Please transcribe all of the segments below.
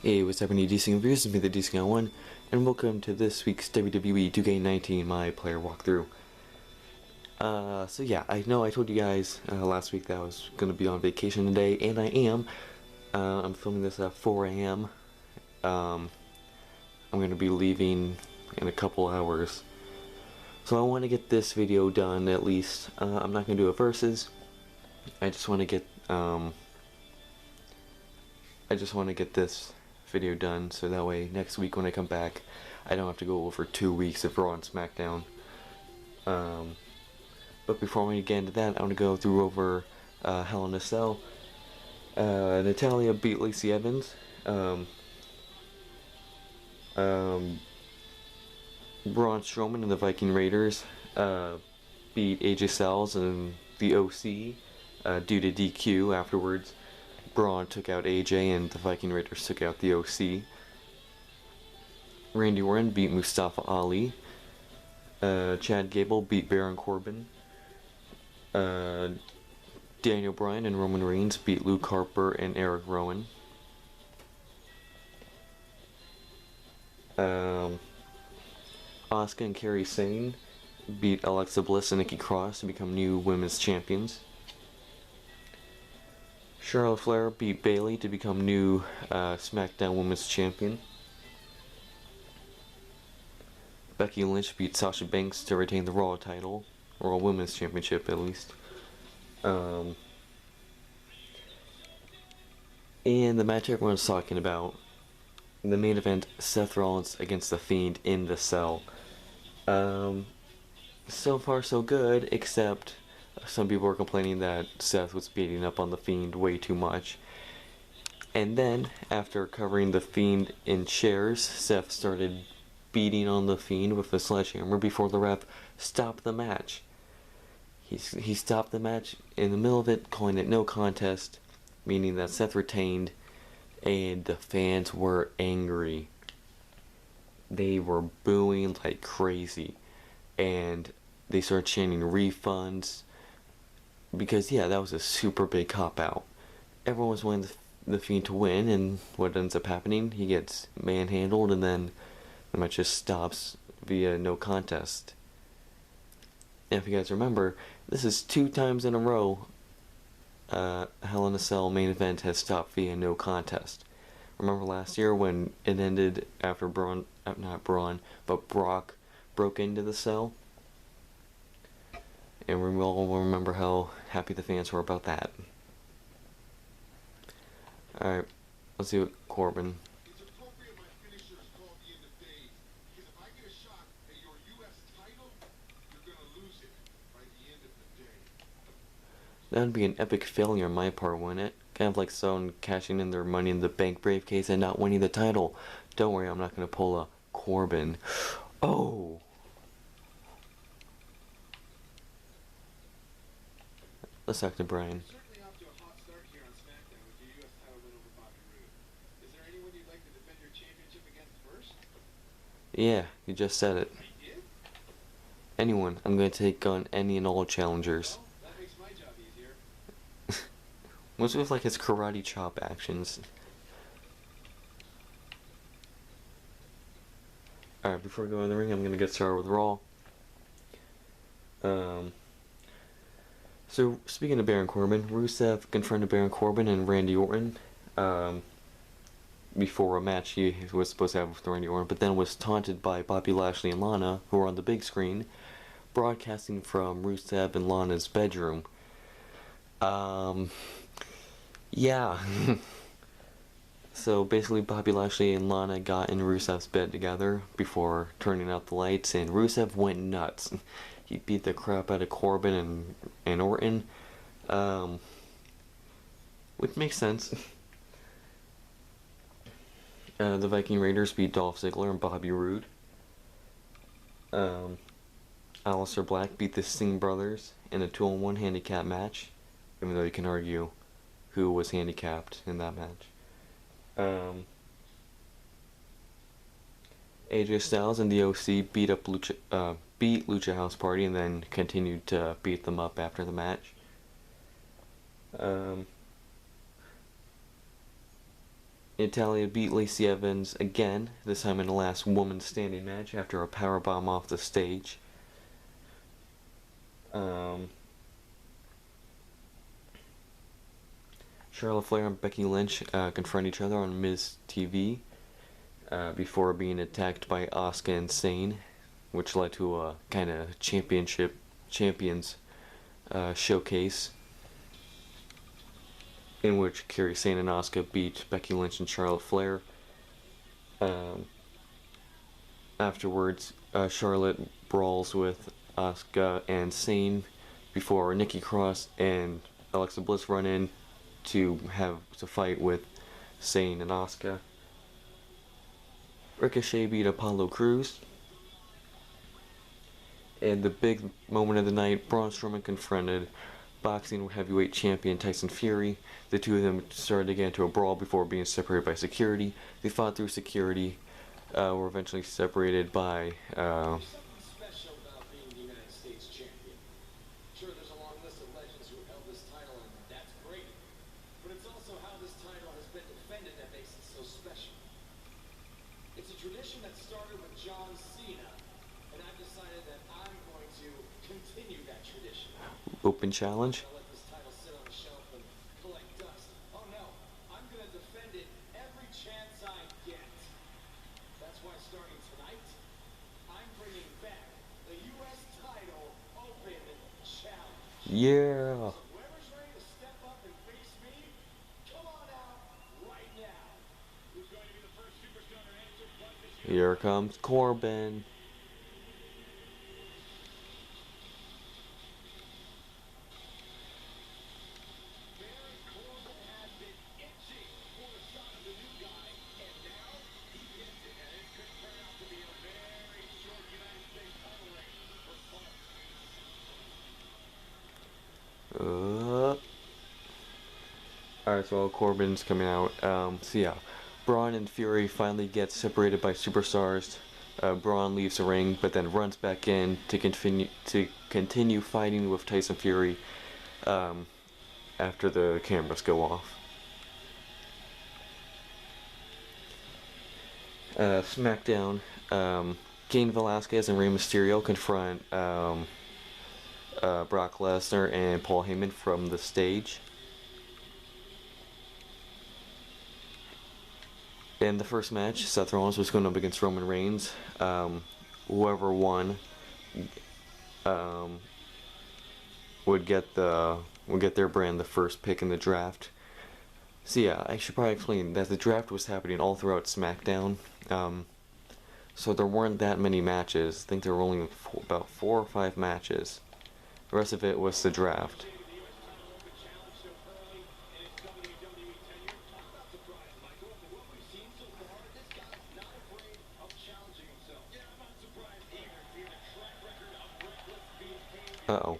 Hey, what's happening, DC viewers? It's me, the DC Guy01, and welcome to this week's WWE 2K19 MyPlayer walkthrough. So yeah, I know I told you guys last week that I was going to be on vacation today, and I am. I'm filming this at 4 a.m. I'm going to be leaving in a couple hours. So I want to get this video done at least. I'm not going to do a versus. I just want to get this video done, so that way next week when I come back I don't have to go over 2 weeks of Raw and SmackDown. But before we get into that, I want to go through over Hell in a Cell. Natalya beat Lacey Evans. Braun Strowman and the Viking Raiders beat AJ Styles and the OC due to DQ afterwards. Braun took out AJ and the Viking Raiders took out the OC. Randy Orton beat Mustafa Ali. Chad Gable beat Baron Corbin. Daniel Bryan and Roman Reigns beat Luke Harper and Eric Rowan. Asuka and Kairi Sane beat Alexa Bliss and Nikki Cross to become new women's champions. Charlotte Flair beat Bayley to become new SmackDown Women's Champion. Becky Lynch beat Sasha Banks to retain the Raw title, Raw Women's Championship at least. And the match everyone's talking about, the main event, Seth Rollins against The Fiend in the Cell. So far so good, except some people were complaining that Seth was beating up on The Fiend way too much. And then, after covering The Fiend in chairs, Seth started beating on The Fiend with a sledgehammer before the ref stopped the match. He stopped the match in the middle of it, calling it no contest, meaning that Seth retained, and the fans were angry. They were booing like crazy, and they started chanting refunds. Because yeah, that was a super big cop-out. Everyone was wanting the Fiend to win, and what ends up happening, he gets manhandled, and then the match just stops via no contest. And if you guys remember, this is 2 times in a row Hell in a Cell main event has stopped via no contest. Remember last year when it ended after Brock broke into the cell? And we all remember how happy the fans were about that. Alright, let's see what Corbin. It's appropriate my finisher is called the end of days, because if I get a shot at your U.S. title, you're going to lose it by the end of the day. That'd be an epic failure on my part, wouldn't it? Kind of like someone cashing in their Money in the Bank briefcase and not winning the title. Don't worry, I'm not going to pull a Corbin. Oh! Let's talk to Brian. Certainly off to a hot start here on SmackDown with your U.S. title win over Bobby Roode. Is there anyone you'd like to defend your championship against first? Yeah, you just said it. I did? Anyone. I'm going to take on any and all challengers. Well, that makes my job easier. What's with like his karate chop actions? Alright, before we go in the ring, I'm going to get started with Raw. So, speaking of Baron Corbin, Rusev confronted Baron Corbin and Randy Orton before a match he was supposed to have with Randy Orton, but then was taunted by Bobby Lashley and Lana, who were on the big screen, broadcasting from Rusev and Lana's bedroom. Yeah. So basically Bobby Lashley and Lana got in Rusev's bed together before turning out the lights, and Rusev went nuts. He beat the crap out of Corbin and Orton, which makes sense. The Viking Raiders beat Dolph Ziggler and Bobby Roode. Aleister Black beat the Singh Brothers in a 2-on-1 handicap match, even though you can argue who was handicapped in that match. AJ Styles and the OC beat Lucha House Party and then continued to beat them up after the match. Natalia beat Lacey Evans again, this time in the last woman standing match after a powerbomb off the stage. Charlotte Flair and Becky Lynch confront each other on Miz TV before being attacked by Asuka and Sane, which led to a kind of champions showcase in which Kairi Sane and Asuka beat Becky Lynch and Charlotte Flair. Afterwards, Charlotte brawls with Asuka and Sane before Nikki Cross and Alexa Bliss run in to fight with Sane and Asuka. Ricochet beat Apollo Crews. And the big moment of the night, Braun Strowman confronted boxing heavyweight champion Tyson Fury. The two of them started to get into a brawl before being separated by security. They fought through security, were eventually separated by Something special about being the United States champion. Sure, there's a long list of legends who held this title, and that's great. But it's also how this title has been defended that makes it so special. It's a tradition that started with John Cena, and I've decided that I'm going to continue that tradition. open challenge. I'll let this title sit on a shelf and collect dust. Oh no, I'm going to defend it every chance I get. That's why starting tonight, I'm bringing back the U.S. title open challenge. Yeah. Whoever's ready to step up and face me, come on out right now. Who's going to be the first superstar to answer what this year? Here comes Corbin. Baron Corbin has been itching for a shot of the new guy, and now he gets it. And it could turn out to be a very short United States title reign for Clark. Alright, so Corbin's coming out. So yeah, Braun and Fury finally get separated by superstars. Braun leaves the ring, but then runs back in to continue fighting with Tyson Fury after the cameras go off. SmackDown, Cain Velasquez and Rey Mysterio confront Brock Lesnar and Paul Heyman from the stage. In the first match, Seth Rollins was going up against Roman Reigns. Whoever won would get their brand the first pick in the draft. So yeah, I should probably explain that the draft was happening all throughout SmackDown. So there weren't that many matches. I think there were only about 4 or 5 matches. The rest of it was the draft. Uh-oh.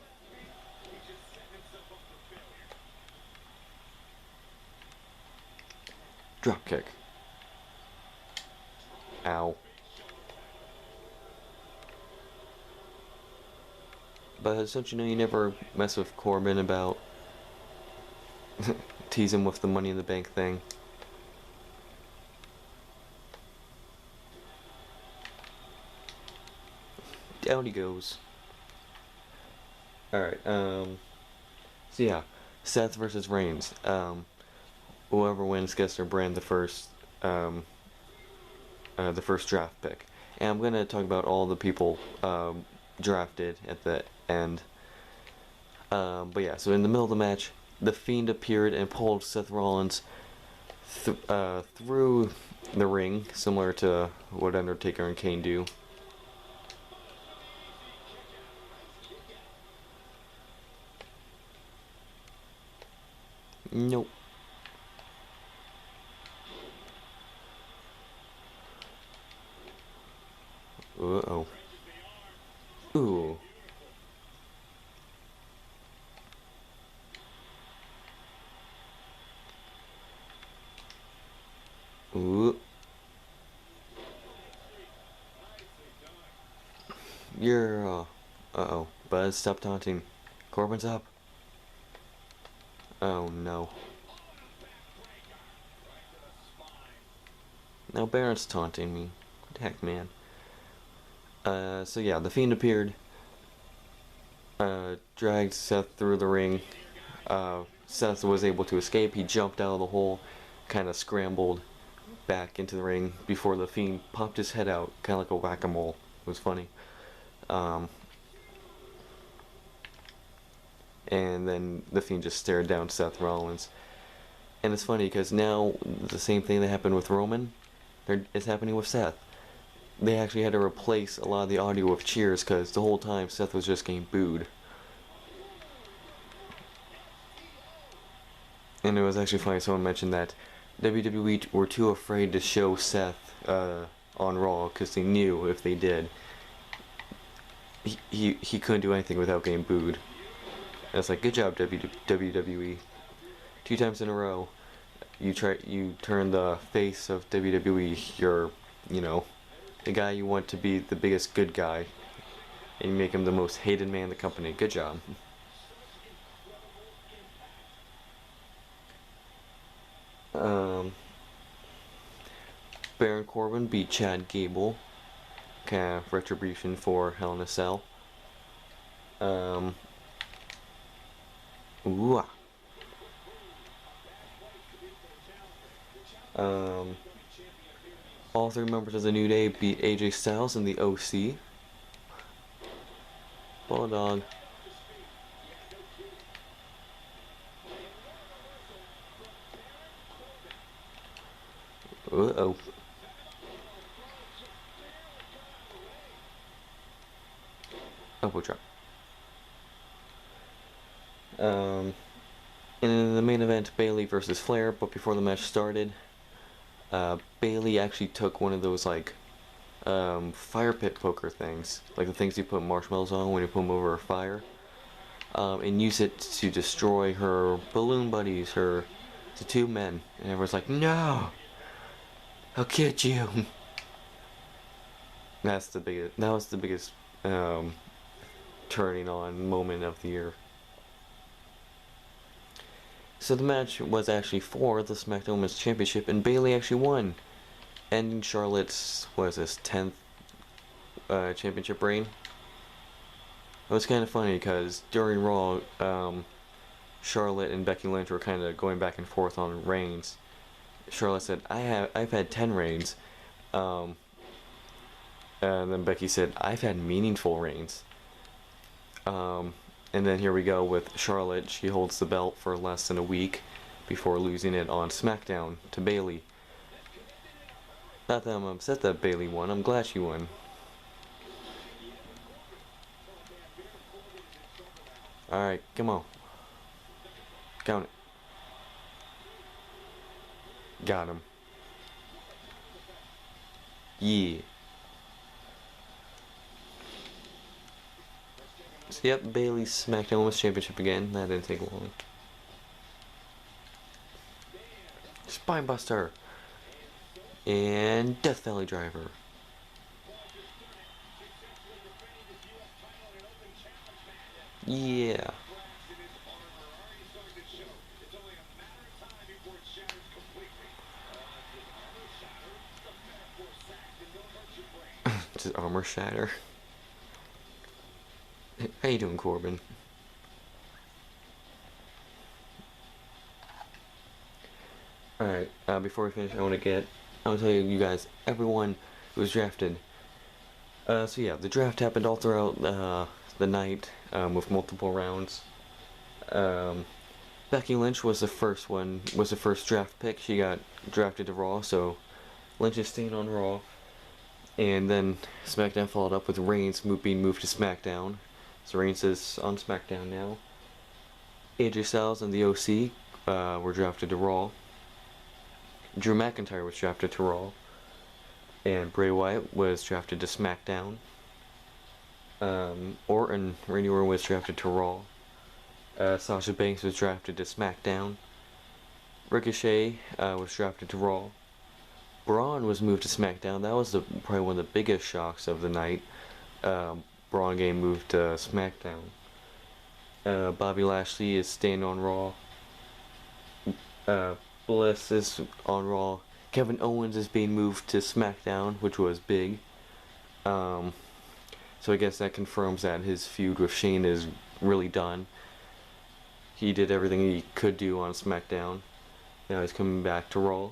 Drop kick. Ow. But don't you know you never mess with Corbin about tease him with the Money in the Bank thing? Down he goes. Alright, so yeah, Seth versus Reigns. Whoever wins gets their brand the first draft pick. And I'm gonna talk about all the people drafted at the end. But yeah, so in the middle of the match, The Fiend appeared and pulled Seth Rollins through the ring, similar to what Undertaker and Kane do. Nope. Uh-oh. Ooh. Ooh. You're, uh-oh. Buzz, stop taunting. Corbin's up. Oh, no. Now Baron's taunting me. What the heck, man? So yeah, the Fiend appeared, dragged Seth through the ring. Seth was able to escape. He jumped out of the hole, kind of scrambled back into the ring before the Fiend popped his head out, kind of like a whack-a-mole. It was funny. And then the Fiend just stared down Seth Rollins. And it's funny because now the same thing that happened with Roman is happening with Seth. They actually had to replace a lot of the audio with cheers because the whole time Seth was just getting booed. And it was actually funny, someone mentioned that WWE were too afraid to show Seth on Raw because they knew if they did, he couldn't do anything without getting booed. And it's like, good job, WWE. 2 times in a row, you turn the face of WWE. You're, the guy you want to be the biggest good guy, and you make him the most hated man in the company. Good job. Baron Corbin beat Chad Gable. Kind of retribution for Hell in a Cell. Ooh. All 3 members of the New Day beat AJ Styles and the OC. Bulldog. Uh-oh. Elbow drop. And in the main event, Bayley versus Flair, but before the match started, Bayley actually took one of those fire pit poker things, like the things you put marshmallows on when you put them over a fire, and used it to destroy her balloon buddies, the 2 men, and everyone's like, no, I'll get you. That was the biggest turning on moment of the year. So the match was actually for the SmackDown Women's Championship, and Bayley actually won, ending Charlotte's 10th championship reign. It was kind of funny because during Raw, Charlotte and Becky Lynch were kind of going back and forth on reigns. Charlotte said, "I've had 10 reigns," and then Becky said, "I've had meaningful reigns." And then here we go with Charlotte. She holds the belt for less than a week before losing it on SmackDown to Bayley. Not that I'm upset that Bayley won. I'm glad she won. Alright, come on. Count it. Got him. Yeah. So yep, Bayley's SmackDown Women's Championship again. That didn't take long. Spinebuster. And Death Valley Driver. Yeah. Does armor shatter? How you doing, Corbin? Alright, before we finish, I want to tell you guys, everyone who was drafted. So yeah, the draft happened all throughout the night, with multiple rounds. Becky Lynch was the first draft pick. She got drafted to Raw, so Lynch is staying on Raw. And then SmackDown followed up with Reigns being moved to SmackDown. So Reigns is on SmackDown now. AJ Styles and the OC were drafted to Raw. Drew McIntyre was drafted to Raw. And Bray Wyatt was drafted to SmackDown. Randy Orton was drafted to Raw. Sasha Banks was drafted to SmackDown. Ricochet was drafted to Raw. Braun was moved to SmackDown. That was probably one of the biggest shocks of the night. Braun getting moved to SmackDown. Bobby Lashley is staying on Raw. Bliss is on Raw. Kevin Owens is being moved to SmackDown, which was big. So I guess that confirms that his feud with Shane is really done. He did everything he could do on SmackDown. Now he's coming back to Raw.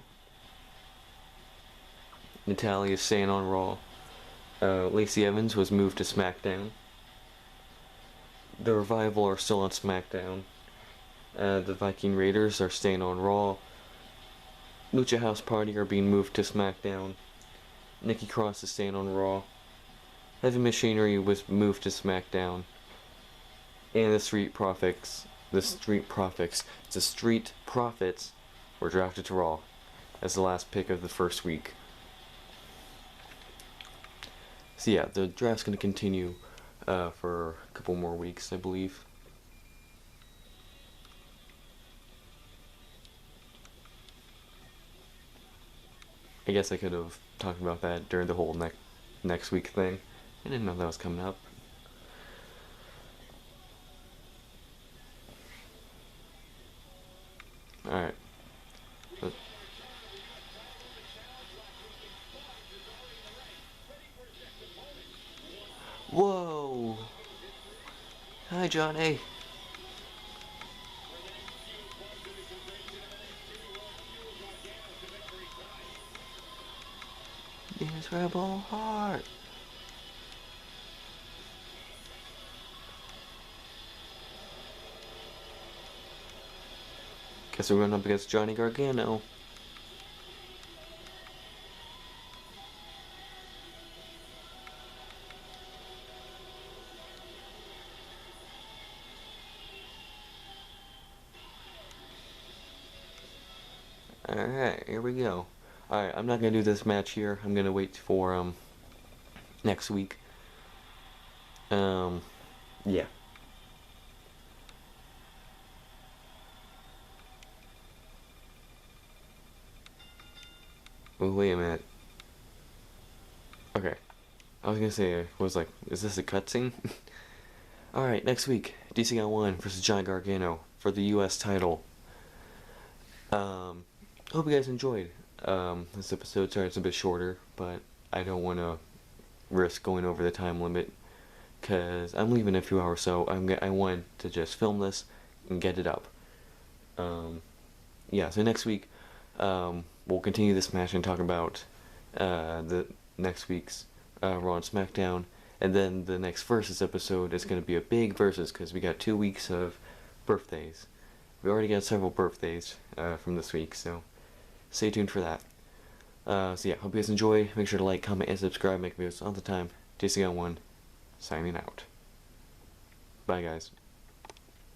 Natalya is staying on Raw. Lacey Evans was moved to SmackDown. The Revival are still on SmackDown. The Viking Raiders are staying on Raw. Lucha House Party are being moved to SmackDown. Nikki Cross is staying on Raw. Heavy Machinery was moved to SmackDown. And the Street Profits were drafted to Raw as the last pick of the first week. So yeah, the draft's going to continue for a couple more weeks, I believe. I guess I could have talked about that during the whole next week thing. I didn't know that was coming up. Alright. Whoa! Hi, Johnny. Yes, Rebel Heart. Guess we're going up against Johnny Gargano. Alright, here we go. Alright, I'm not gonna do this match here. I'm gonna wait for next week. Yeah. Oh, wait a minute. Okay. I was gonna say, is this a cutscene? Alright, next week, DC-Guy01 versus Johnny Gargano for the US title. Hope you guys enjoyed this episode. Sorry it's a bit shorter, but I don't want to risk going over the time limit because I'm leaving in a few hours, so I want to just film this and get it up. Yeah, so next week we'll continue this match and talk about the next week's Raw and SmackDown, and then the next Versus episode is going to be a big Versus because we got 2 weeks of birthdays. We already got several birthdays from this week, so stay tuned for that. So yeah, hope you guys enjoy. Make sure to like, comment, and subscribe. Make videos all the time. DC-Guy01 signing out. Bye, guys.